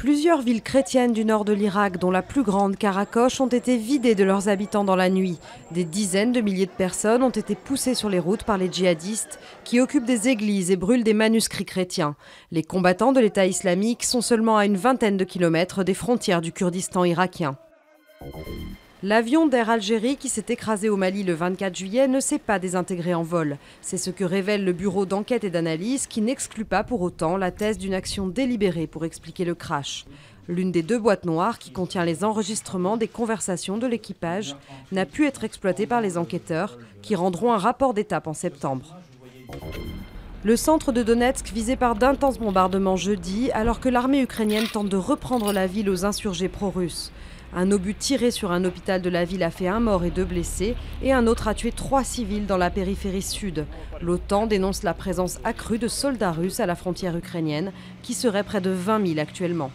Plusieurs villes chrétiennes du nord de l'Irak, dont la plus grande, Karakosh, ont été vidées de leurs habitants dans la nuit. Des dizaines de milliers de personnes ont été poussées sur les routes par les djihadistes qui occupent des églises et brûlent des manuscrits chrétiens. Les combattants de l'État islamique sont seulement à une vingtaine de kilomètres des frontières du Kurdistan irakien. L'avion d'Air Algérie qui s'est écrasé au Mali le 24 juillet ne s'est pas désintégré en vol. C'est ce que révèle le bureau d'enquête et d'analyse qui n'exclut pas pour autant la thèse d'une action délibérée pour expliquer le crash. L'une des deux boîtes noires qui contient les enregistrements des conversations de l'équipage n'a pu être exploitée par les enquêteurs qui rendront un rapport d'étape en septembre. Le centre de Donetsk visé par d'intenses bombardements jeudi alors que l'armée ukrainienne tente de reprendre la ville aux insurgés pro-russes. Un obus tiré sur un hôpital de la ville a fait 1 mort et 2 blessés et un autre a tué 3 civils dans la périphérie sud. L'OTAN dénonce la présence accrue de soldats russes à la frontière ukrainienne qui serait près de 20 000 actuellement.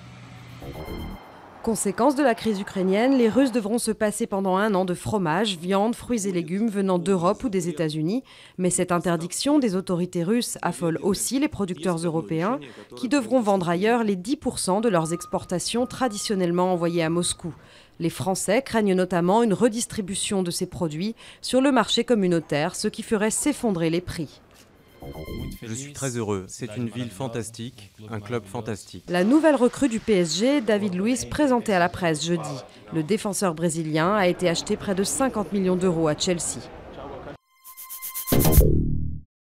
Conséquence de la crise ukrainienne, les Russes devront se passer pendant 1 an de fromage, viande, fruits et légumes venant d'Europe ou des États-Unis. Mais cette interdiction des autorités russes affole aussi les producteurs européens qui devront vendre ailleurs les 10% de leurs exportations traditionnellement envoyées à Moscou. Les Français craignent notamment une redistribution de ces produits sur le marché communautaire, ce qui ferait s'effondrer les prix. Je suis très heureux, c'est une ville fantastique, un club fantastique. La nouvelle recrue du PSG, David Luiz, présenté à la presse jeudi. Le défenseur brésilien a été acheté près de 50 millions d'euros à Chelsea.